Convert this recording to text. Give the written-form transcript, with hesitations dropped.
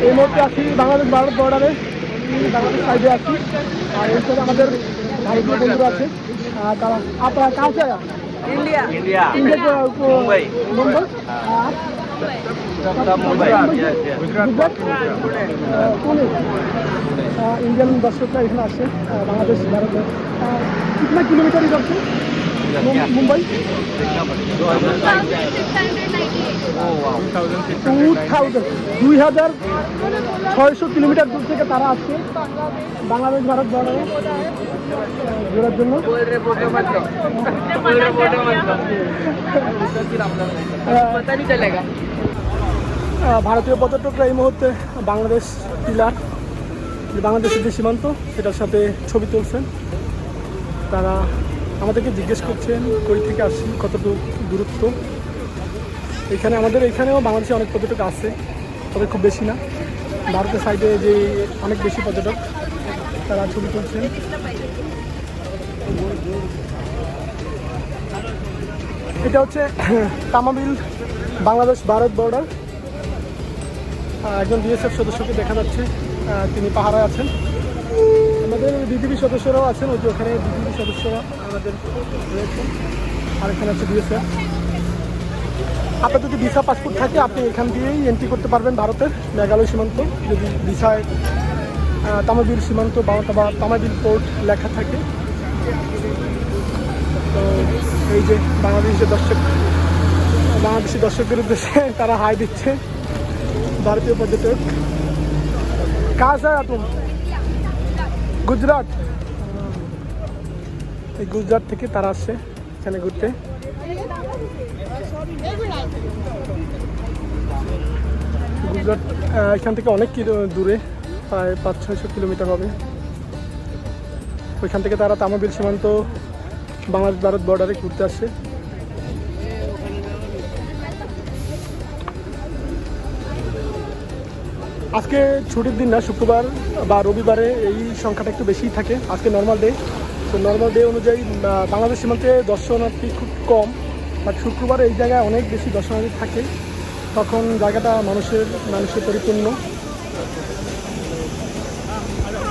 এই মুহূর্তে আছি বাংলাদেশ ভারত বর্ডারে, বাংলাদেশ সাইডে আছি। আর এর সাথে আমাদের ভারতীয় বন্ধুরা আছে। তারা আপনারা কাছে India India India Mumbai Mumbai Gujarat Pune. Indian दर्शकরা এখানে আসে বাংলাদেশ ভারতে। कितना किलोमीटर इधर से मुंबई? 2600 কিলোমিটার দূর থেকে তারা আসছে বাংলাদেশ ভারত বর্ডারে ঘোরার জন্য। पता नहीं चलेगा। ভারতীয় পর্যটকরা এই মুহূর্তে বাংলাদেশ পিলার, বাংলাদেশের যে সীমান্ত সেটার সাথে ছবি তুলছেন। তারা আমাদেরকে জিজ্ঞেস করছেন কই থেকে আসছি, কতটুকু দূরত্ব। এখানে আমাদের এখানেও বাংলাদেশে অনেক পর্যটক আছে, তবে খুব বেশি না। ভারতের সাইডে যে অনেক বেশি পর্যটক, তারা ছবি তুলছেন। এটা হচ্ছে তামাবিল বাংলাদেশ ভারত বর্ডার। একজন বিএসএফ সদস্যকে দেখা যাচ্ছে, তিনি পাহারায় আছেন। আমাদের বিজিবি সদস্যরাও আছেন, ওই যে ওখানে বিজিবি সদস্যরা আমাদের রয়েছেন। আর এখানে আছে বিএসএফ। আপনার যদি ভিসা পাসপোর্ট থাকে আপনি এখান দিয়েই এন্ট্রি করতে পারবেন ভারতের মেঘালয় সীমান্ত। যদি ভিসায় তামাবিল সীমান্ত বা তামাবিল পোর্ট লেখা থাকে। তো এই যে বাংলাদেশি দর্শকদের উদ্দেশ্যে তারা হাই দিচ্ছে ভারতীয় পর্যটক। কাজ হয় তুমি গুজরাট, এই গুজরাট থেকে তারা আসছে এখানে ঘুরতে। গুজরাট এখান থেকে অনেক দূরে, প্রায় 500-600 কিলোমিটার হবে। ওইখান থেকে তারা তামাবিল সীমান্ত বাংলাদেশ ভারত বর্ডারে ঘুরতে আসছে। আজকে ছুটির দিন না, শুক্রবার বা রবিবারে এই সংখ্যাটা একটু বেশিই থাকে। আজকে নর্মাল ডে, তো নর্মাল ডে অনুযায়ী বাংলাদেশ সীমান্তে দর্শনার্থী খুব কম, বাট শুক্রবার এই জায়গায় অনেক বেশি দর্শনার্থী থাকে। তখন জায়গাটা মানুষের পরিপূর্ণ।